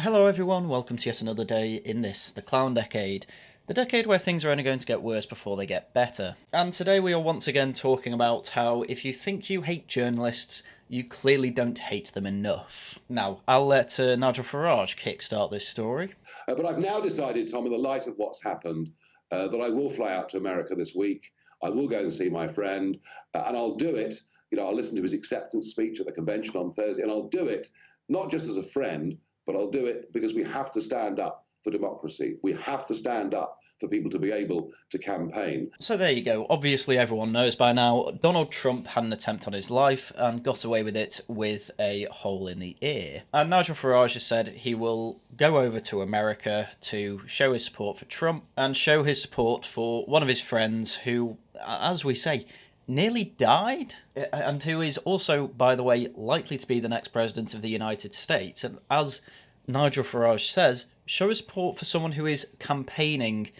Hello everyone, welcome to yet another day in this, the Clown Decade. The decade where things are only going to get worse before they get better. And today we are once again talking about how if you think you hate journalists, you clearly don't hate them enough. Now, I'll let Nigel Farage kickstart this story. But I've now decided, Tom, in the light of what's happened, that I will fly out to America this week. I will go and see my friend, and I'll do it. I'll listen to his acceptance speech at the convention on Thursday, and I'll do it not just as a friend, but I'll do it because we have to stand up for democracy. We have to stand up for people to be able to campaign. So there you go. Obviously, everyone knows by now, Donald Trump had an attempt on his life and got away with it with a hole in the ear. And Nigel Farage has said he will go over to America to show his support for Trump and show his support for one of his friends who, as we say, nearly died, and who is also, by the way, likely to be the next president of the United States. And as Nigel Farage says, show his support for someone who is campaigning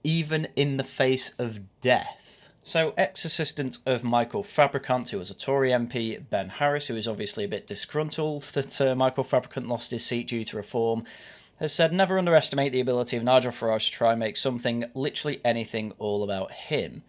even in the face of death. So, ex-assistant of Michael Fabricant, who was a Tory MP, Ben Harris, who is obviously a bit disgruntled that Michael Fabricant lost his seat due to reform, has said never underestimate the ability of Nigel Farage to try and make something, literally anything, all about him.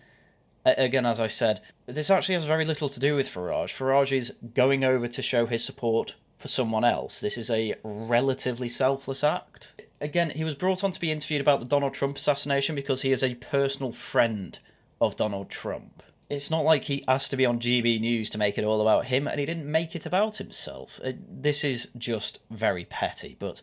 Again, as I said, this actually has very little to do with Farage. Farage is going over to show his support for someone else. This is a relatively selfless act. Again, he was brought on to be interviewed about the Donald Trump assassination because he is a personal friend of Donald Trump. It's not like he asked to be on GB News to make it all about him, and he didn't make it about himself. This is just very petty, but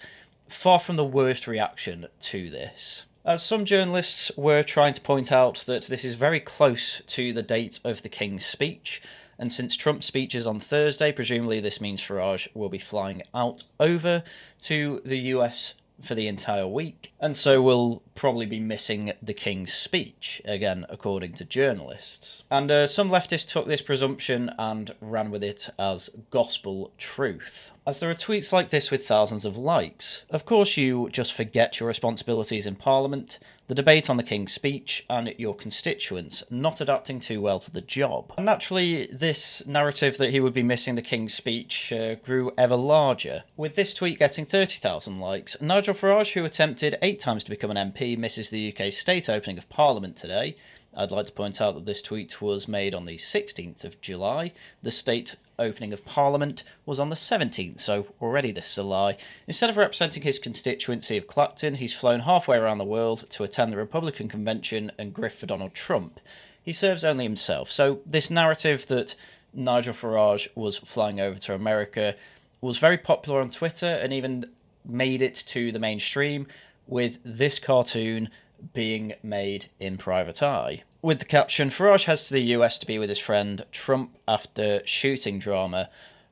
far from the worst reaction to this. As some journalists were trying to point out that this is very close to the date of the King's speech, and since Trump's speech is on Thursday, presumably this means Farage will be flying out over to the US for the entire week, and so will probably be missing the King's speech, again, according to journalists. And some leftists took this presumption and ran with it as gospel truth. As there are tweets like this with thousands of likes. Of course you just forget your responsibilities in Parliament, the debate on the King's speech, and your constituents not adapting too well to the job. And naturally, this narrative that he would be missing the King's speech grew ever larger. With this tweet getting 30,000 likes, Nigel Farage, who attempted 8 times to become an MP, misses the UK's state opening of Parliament today. I'd like to point out that this tweet was made on the 16th of July. The state opening of Parliament was on the 17th, so already this is a lie. Instead of representing his constituency of Clacton, he's flown halfway around the world to attend the Republican convention and grift for Donald Trump. He serves only himself. So this narrative that Nigel Farage was flying over to America was very popular on Twitter and even made it to the mainstream, with this cartoon being made in private eye. With the caption, Farage heads to the US to be with his friend Trump after shooting drama,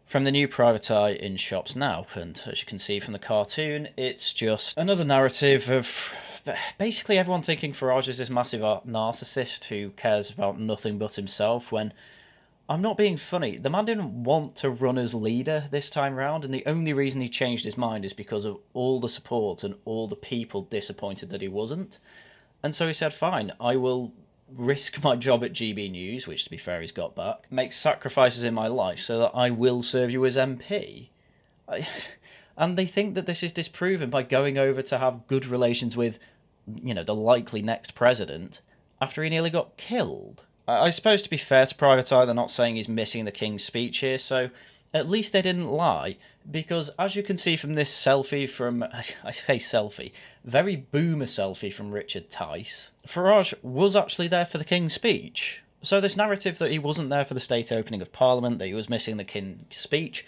from the new private eye in shops now. And as you can see from the cartoon, it's just another narrative of basically everyone thinking Farage is this massive narcissist who cares about nothing but himself, when I'm not being funny. The man didn't want to run as leader this time round, and the only reason he changed his mind is because of all the support and all the people disappointed that he wasn't. And so he said, fine, I will risk my job at GB News, which to be fair he's got back, make sacrifices in my life so that I will serve you as MP. And they think that this is disproven by going over to have good relations with, the likely next president after he nearly got killed. I suppose to be fair to Private Eye, they're not saying he's missing the King's speech here, so at least they didn't lie, because as you can see from this selfie from, I say selfie, very boomer selfie from Richard Tice, Farage was actually there for the King's speech. So this narrative that he wasn't there for the state opening of Parliament, that he was missing the King's speech,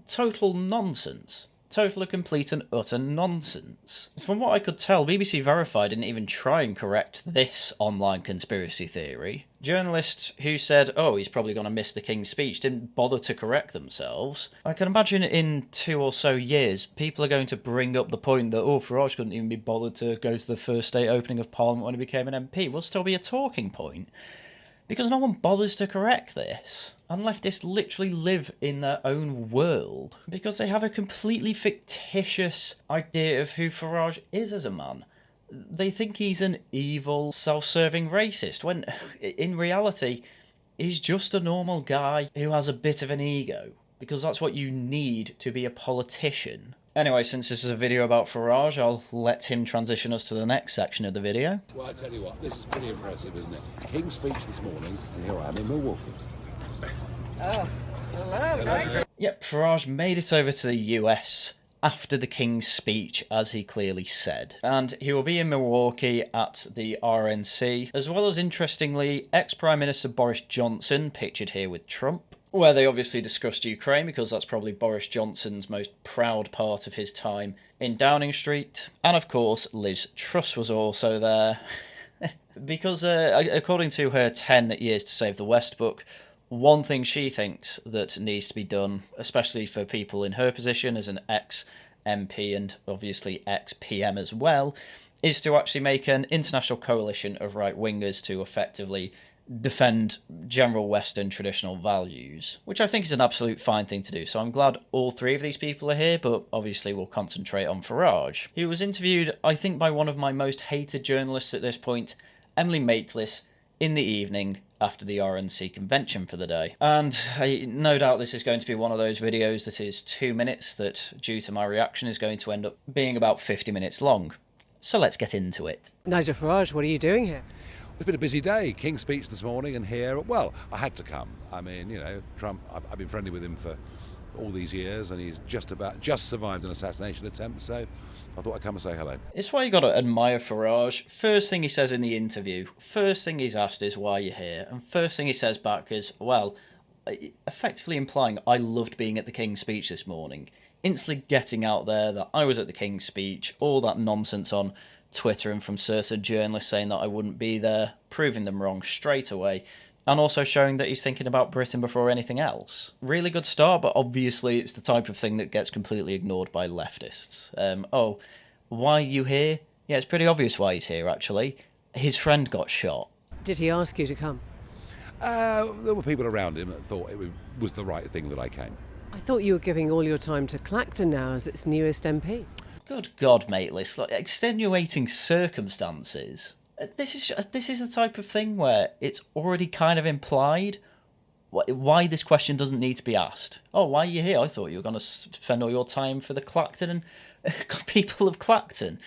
total nonsense. Total, complete and utter nonsense. From what I could tell, BBC Verify didn't even try and correct this online conspiracy theory. Journalists who said, oh, he's probably going to miss the King's speech, didn't bother to correct themselves. I can imagine in 2 or so years, people are going to bring up the point that, oh, Farage couldn't even be bothered to go to the first state opening of Parliament when he became an MP. Will still be a talking point, because no one bothers to correct this. And leftists literally live in their own world, because they have a completely fictitious idea of who Farage is as a man. They think he's an evil, self-serving racist, when in reality, he's just a normal guy who has a bit of an ego, because that's what you need to be a politician. Anyway, since this is a video about Farage, I'll let him transition us to the next section of the video. Well, I tell you what, this is pretty impressive, isn't it? King's speech this morning, and here I am in Milwaukee. Oh, hello. Yep, Farage made it over to the US after the King's speech, as he clearly said. And he will be in Milwaukee at the RNC, as well as, interestingly, ex-Prime Minister Boris Johnson, pictured here with Trump, where they obviously discussed Ukraine, because that's probably Boris Johnson's most proud part of his time in Downing Street. And of course, Liz Truss was also there, because according to her 10 Years to Save the West book, one thing she thinks that needs to be done, especially for people in her position as an ex-MP and obviously ex-PM as well, is to actually make an international coalition of right-wingers to effectively defend general Western traditional values, which I think is an absolute fine thing to do. So I'm glad all three of these people are here, but obviously we'll concentrate on Farage. He was interviewed, I think, by one of my most hated journalists at this point, Emily Maitlis, in the evening after the RNC convention for the day. And no doubt this is going to be one of those videos that is 2 minutes that, due to my reaction, is going to end up being about 50 minutes long. So let's get into it. Nigel Farage, what are you doing here? It's been a busy day. King's speech this morning, and here, well, I had to come. I mean, you know, Trump, I've been friendly with him for all these years, and he's just survived an assassination attempt, so I thought I'd come and say hello. It's why you got to admire Farage. First thing he says in the interview, first thing he's asked is why you're here, and first thing he says back is, well, effectively implying I loved being at the King's speech this morning. Instantly getting out there that I was at the King's speech, all that nonsense on Twitter and from certain journalists saying that I wouldn't be there, proving them wrong straight away, and also showing that he's thinking about Britain before anything else. Really good start, but obviously it's the type of thing that gets completely ignored by leftists. Oh, why are you here? Yeah, it's pretty obvious why he's here, actually. His friend got shot. Did he ask you to come? There were people around him that thought it was the right thing that I came. I thought you were giving all your time to Clacton now as its newest MP. Good God, Maitlis, like, extenuating circumstances. This is the type of thing where it's already kind of implied why this question doesn't need to be asked. Oh, why are you here? I thought you were going to spend all your time for the Clacton and people of Clacton.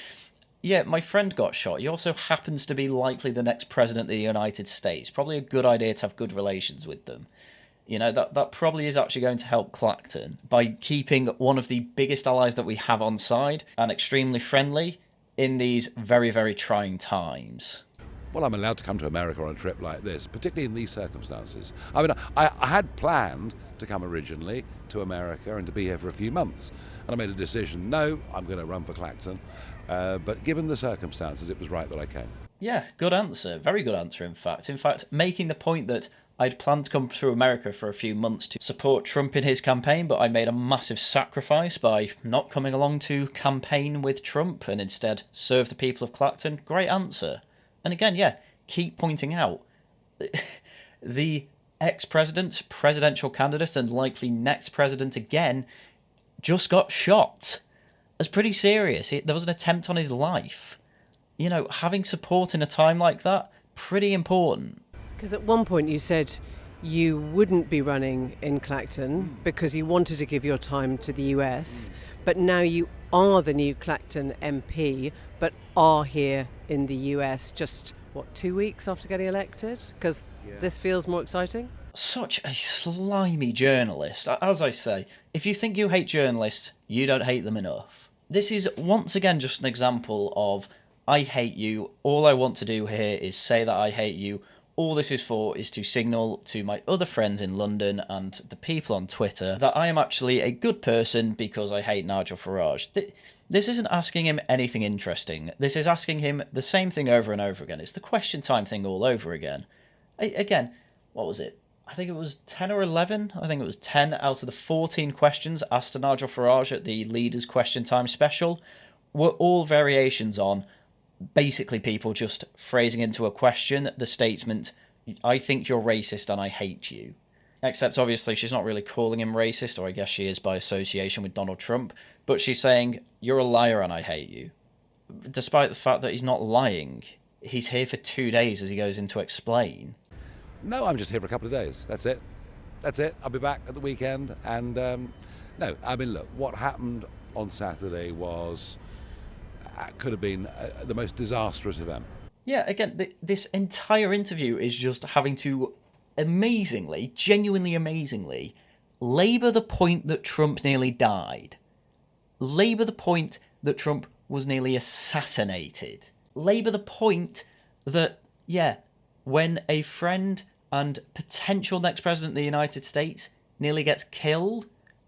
Yeah, my friend got shot. He also happens to be likely the next president of the United States. Probably a good idea to have good relations with them. You know, that probably is actually going to help Clacton by keeping one of the biggest allies that we have on side and extremely friendly in these very, very trying times. Well, I'm allowed to come to America on a trip like this, particularly in these circumstances. I mean, I had planned to come originally to America and to be here for a few months. And I made a decision, no, I'm going to run for Clacton. But given the circumstances, it was right that I came. Yeah, good answer. Very good answer, in fact. In fact, making the point that I'd planned to come to America for a few months to support Trump in his campaign, but I made a massive sacrifice by not coming along to campaign with Trump and instead serve the people of Clacton. Great answer. And again, yeah, keep pointing out the ex-president, presidential candidate, and likely next president again just got shot. That's pretty serious. There was an attempt on his life. You know, having support in a time like that, pretty important. Because at one point you said you wouldn't be running in Clacton because you wanted to give your time to the US, but now you are the new Clacton MP, but are here in the US just, 2 weeks after getting elected? Because this feels more exciting? Such a slimy journalist. As I say, if you think you hate journalists, you don't hate them enough. This is once again just an example of, I hate you, all I want to do here is say that I hate you. All this is for is to signal to my other friends in London and the people on Twitter that I am actually a good person because I hate Nigel Farage. This isn't asking him anything interesting. This is asking him the same thing over and over again. It's the question time thing all over again. Again, what was it? I think it was 10 or 11. I think it was 10 out of the 14 questions asked to Nigel Farage at the Leaders Question Time special were all variations on basically people just phrasing into a question the statement, I think you're racist and I hate you. Except obviously she's not really calling him racist, or I guess she is by association with Donald Trump, but she's saying, you're a liar and I hate you. Despite the fact that he's not lying. He's here for 2 days as he goes in to explain. No, I'm just here for a couple of days. That's it. I'll be back at the weekend. And no, I mean, look, what happened on Saturday could have been the most disastrous event. Yeah, again, this entire interview is just having to amazingly, genuinely amazingly, labour the point that Trump nearly died. Labour the point that Trump was nearly assassinated. Labour the point that, yeah, when a friend and potential next president of the United States nearly gets killed,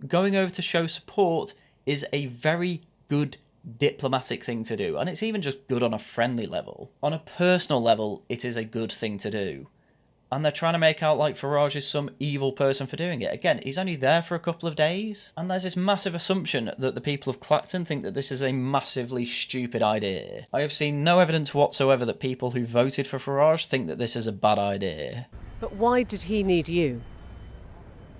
going over to show support is a very good diplomatic thing to do. And it's even just good on a friendly level. On a personal level, it is a good thing to do. And they're trying to make out like Farage is some evil person for doing it. Again, he's only there for a couple of days. And there's this massive assumption that the people of Clacton think that this is a massively stupid idea. I have seen no evidence whatsoever that people who voted for Farage think that this is a bad idea. But why did he need you?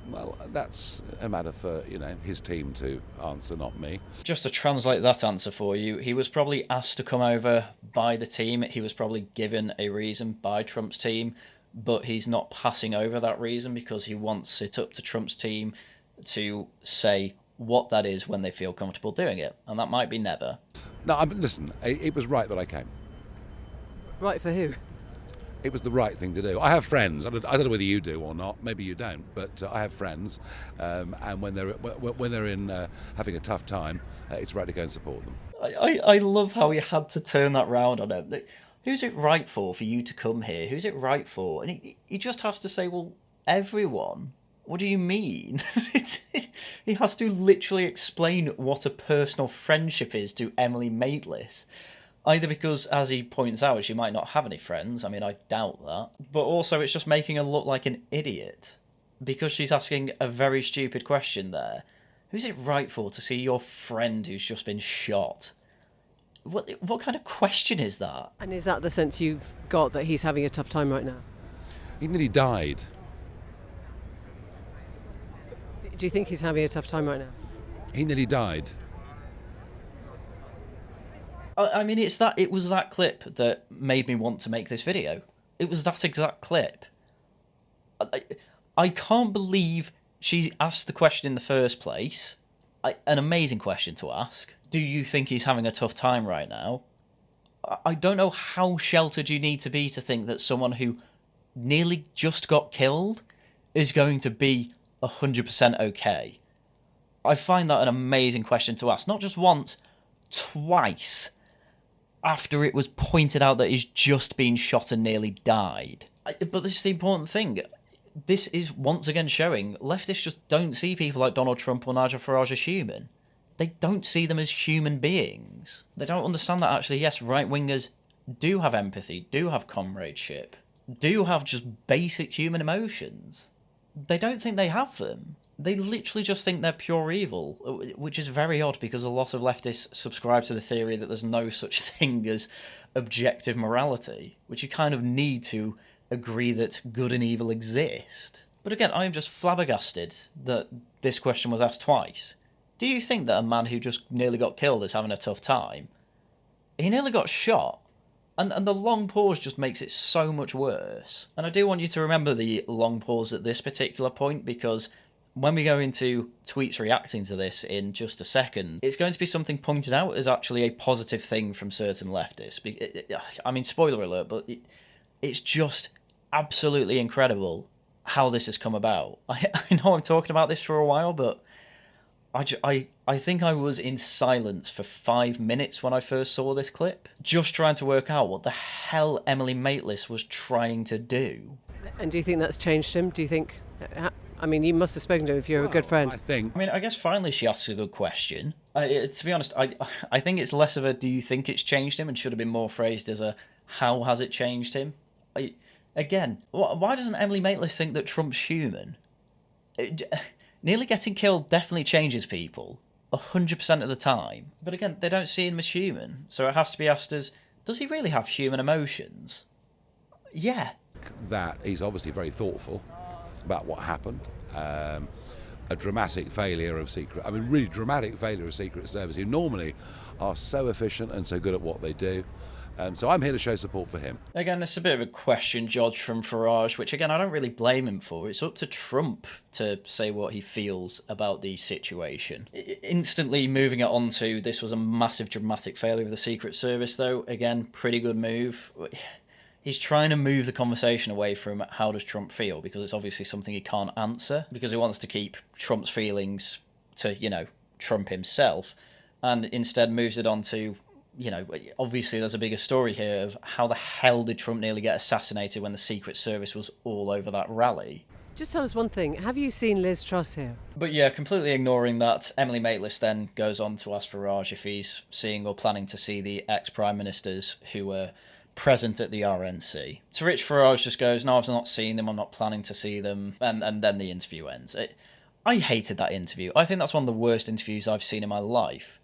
Well, that's a matter for, his team to answer, not me. Just to translate that answer for you, he was probably asked to come over by the team. He was probably given a reason by Trump's team, but he's not passing over that reason because he wants it up to Trump's team to say what that is when they feel comfortable doing it. And that might be never. No, listen, it was right that I came. Right for who? It was the right thing to do. I have friends. I don't know whether you do or not. Maybe you don't. But I have friends, and when they're in having a tough time, it's right to go and support them. I love how he had to turn that round on him. Who's it right for you to come here? Who's it right for? And he just has to say, well, everyone. What do you mean? He has to literally explain what a personal friendship is to Emily Maitlis. Either because, as he points out, she might not have any friends. I mean, I doubt that. But also, it's just making her look like an idiot. Because she's asking a very stupid question there. Who's it right for to see your friend who's just been shot? What kind of question is that? And is that the sense you've got, that he's having a tough time right now? He nearly died. Do you think he's having a tough time right now? He nearly died. I mean, it was that clip that made me want to make this video. It was that exact clip. I can't believe she asked the question in the first place. An amazing question to ask. Do you think he's having a tough time right now? I don't know how sheltered you need to be to think that someone who nearly just got killed is going to be 100% okay. I find that an amazing question to ask. Not just once, twice. After it was pointed out that he's just been shot and nearly died. But this is the important thing. This is once again showing leftists just don't see people like Donald Trump or Nigel Farage as human. They don't see them as human beings. They don't understand that actually, yes, right-wingers do have empathy, do have comradeship, do have just basic human emotions. They don't think they have them. They literally just think they're pure evil, which is very odd because a lot of leftists subscribe to the theory that there's no such thing as objective morality, which you kind of need to agree that good and evil exist. But again, I am just flabbergasted that this question was asked twice. Do you think that a man who just nearly got killed is having a tough time? He nearly got shot. And the long pause just makes it so much worse. And I do want you to remember the long pause at this particular point, because when we go into tweets reacting to this in just a second, it's going to be something pointed out as actually a positive thing from certain leftists. I mean, spoiler alert, but it's just absolutely incredible how this has come about. I know I'm talking about this for a while, but I think I was in silence for 5 minutes when I first saw this clip, just trying to work out what the hell Emily Maitlis was trying to do. And do you think that's changed him? Do you think... I mean, you must have spoken to him if you're a good friend. I guess finally she asks a good question. To be honest, I think it's less of a do you think it's changed him and should have been more phrased as a how has it changed him? Again, why doesn't Emily Maitlis think that Trump's human? Nearly getting killed definitely changes people, 100% of the time. But again, they don't see him as human, so it has to be asked as, does he really have human emotions? Yeah. That he's obviously very thoughtful about what happened. A dramatic failure of really dramatic failure of Secret Service, who normally are so efficient and so good at what they do. So I'm here to show support for him. Again, this is a bit of a question judged from Farage, which again, I don't really blame him for. It's up to Trump to say what he feels about the situation. Instantly moving it on to, this was a massive dramatic failure of the Secret Service, though. Again, pretty good move. He's trying to move the conversation away from how does Trump feel, because it's obviously something he can't answer, because he wants to keep Trump's feelings to, Trump himself, and instead moves it on to, obviously there's a bigger story here of how the hell did Trump nearly get assassinated when the Secret Service was all over that rally. Just tell us one thing. Have you seen Liz Truss here? But yeah, completely ignoring that, Emily Maitlis then goes on to ask Farage if he's seeing or planning to see the ex-prime ministers who were present at the RNC. To which Farage just goes, no, I've not seen them, I'm not planning to see them, and then the interview ends. I hated that interview. I think that's one of the worst interviews I've seen in my life.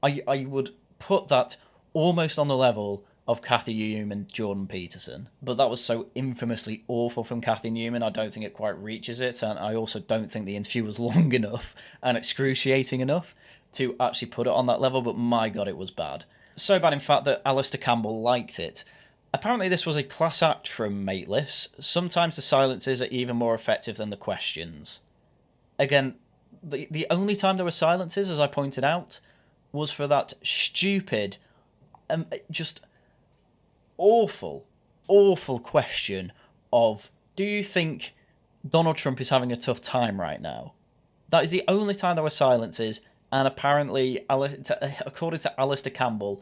I would put that almost on the level of Cathy Newman and Jordan Peterson, but that was so infamously awful from Cathy Newman, I don't think it quite reaches it, and I also don't think the interview was long enough and excruciating enough to actually put it on that level, but my god, it was bad. So bad, in fact, that Alistair Campbell liked it. Apparently this was a class act from Maitlis. Sometimes the silences are even more effective than the questions. Again, the only time there were silences, as I pointed out, was for that stupid, just awful question of, do you think Donald Trump is having a tough time right now? That is the only time there were silences, and apparently, according to Alistair Campbell,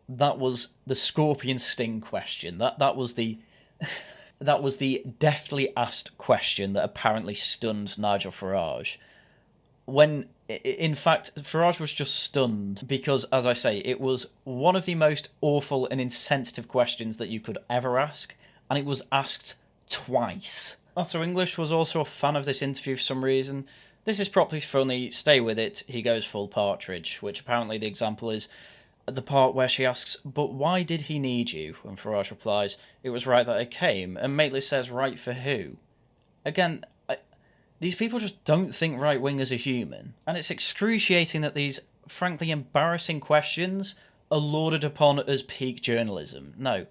that was the scorpion sting question. That was the that was the deftly asked question that apparently stunned Nigel Farage. When, in fact, Farage was just stunned because, as I say, it was one of the most awful and insensitive questions that you could ever ask, and it was asked twice. Otto English was also a fan of this interview for some reason. This is properly funny, stay with it, he goes full Partridge, which apparently the example is the part where she asks, but why did he need you? And Farage replies, it was right that I came, and Maitlis says, right for who? Again, these people just don't think right-wingers are human, and it's excruciating that these frankly embarrassing questions are lauded upon as peak journalism. No,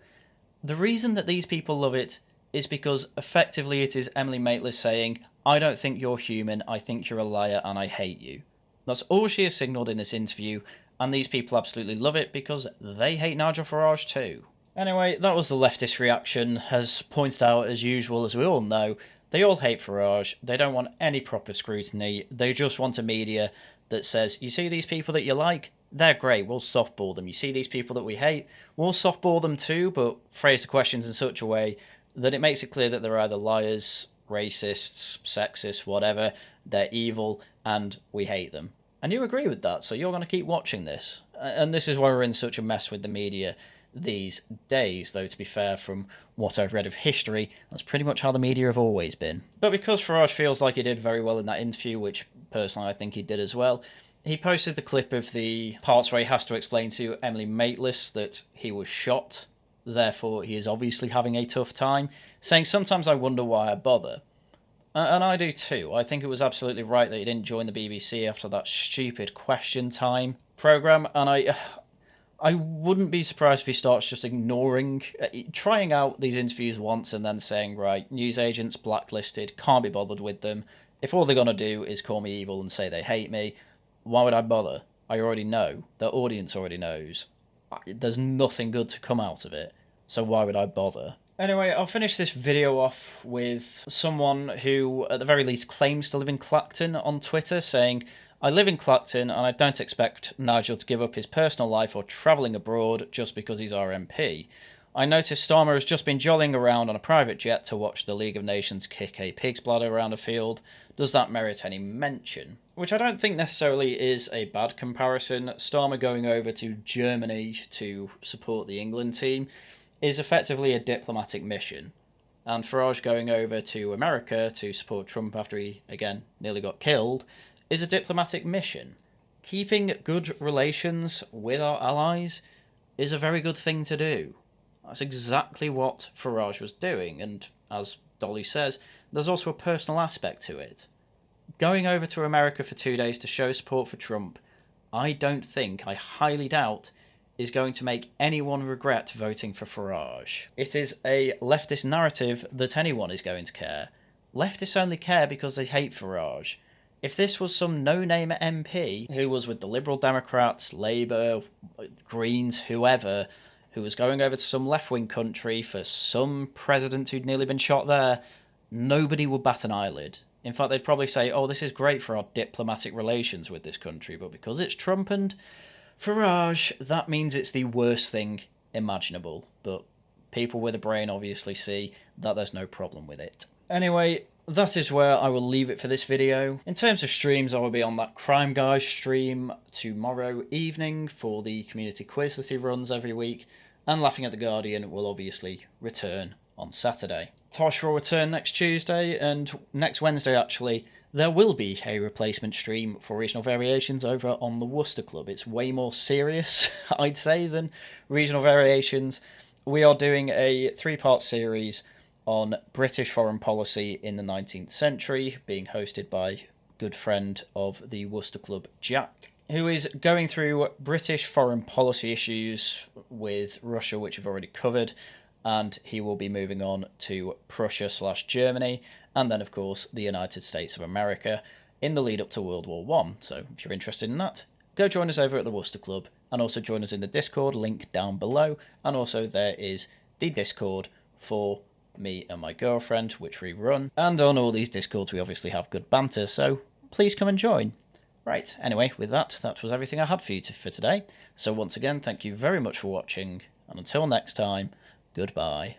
the reason that these people love it is because effectively it is Emily Maitlis saying, I don't think you're human, I think you're a liar, and I hate you. That's all she has signalled in this interview, and these people absolutely love it because they hate Nigel Farage too. Anyway, that was the leftist reaction. As pointed out as usual, as we all know, they all hate Farage, they don't want any proper scrutiny, they just want a media that says, you see these people that you like? They're great, we'll softball them. You see these people that we hate? We'll softball them too, but phrase the questions in such a way that it makes it clear that they're either liars, racists, sexist, whatever, they're evil, and we hate them. And you agree with that, so you're going to keep watching this. And this is why we're in such a mess with the media these days, though to be fair, from what I've read of history, that's pretty much how the media have always been. But because Farage feels like he did very well in that interview, which personally I think he did as well, he posted the clip of the parts where he has to explain to Emily Maitlis that he was shot, therefore he is obviously having a tough time, saying, sometimes I wonder why I bother. And I do too. I think it was absolutely right that he didn't join the BBC after that stupid Question Time programme, and I wouldn't be surprised if he starts just ignoring, trying out these interviews once and then saying, right, newsagents blacklisted, can't be bothered with them. If all they're going to do is call me evil and say they hate me, why would I bother? I already know. The audience already knows. There's nothing good to come out of it, so why would I bother? Anyway, I'll finish this video off with someone who, at the very least, claims to live in Clacton on Twitter, saying, I live in Clacton and I don't expect Nigel to give up his personal life or travelling abroad just because he's our MP. I noticed Starmer has just been jollying around on a private jet to watch the League of Nations kick a pig's bladder around a field. Does that merit any mention? Which I don't think necessarily is a bad comparison. Starmer going over to Germany to support the England team is effectively a diplomatic mission. And Farage going over to America to support Trump after he, again, nearly got killed, is a diplomatic mission. Keeping good relations with our allies is a very good thing to do. That's exactly what Farage was doing, and as Dolly says, there's also a personal aspect to it. Going over to America for 2 days to show support for Trump, I highly doubt, is going to make anyone regret voting for Farage. It is a leftist narrative that anyone is going to care. Leftists only care because they hate Farage. If this was some no-name MP who was with the Liberal Democrats, Labour, Greens, whoever, who was going over to some left-wing country for some president who'd nearly been shot there, nobody would bat an eyelid. In fact, they'd probably say, oh, this is great for our diplomatic relations with this country, but because it's Trump and Farage, that means it's the worst thing imaginable. But people with a brain obviously see that there's no problem with it. Anyway, that is where I will leave it for this video. In terms of streams, I will be on that Crime Guys stream tomorrow evening for the community quiz that he runs every week, and Laughing at the Guardian will obviously return on Saturday. Tosh will return next Tuesday, and next Wednesday actually, there will be a replacement stream for Regional Variations over on the Worcester Club. It's way more serious, I'd say, than Regional Variations. We are doing a 3-part series on British foreign policy in the 19th century, being hosted by good friend of the Worcester Club, Jack, who is going through British foreign policy issues with Russia, which we've already covered, and he will be moving on to Prussia/Germany, and then, of course, the United States of America in the lead up to World War I. So, if you're interested in that, go join us over at the Worcester Club, and also join us in the Discord, link down below, and also there is the Discord for me and my girlfriend, which we run, and on all these Discords we obviously have good banter, so please come and join. Right, anyway, with that was everything I had for you for today, so once again, thank you very much for watching, and until next time, goodbye.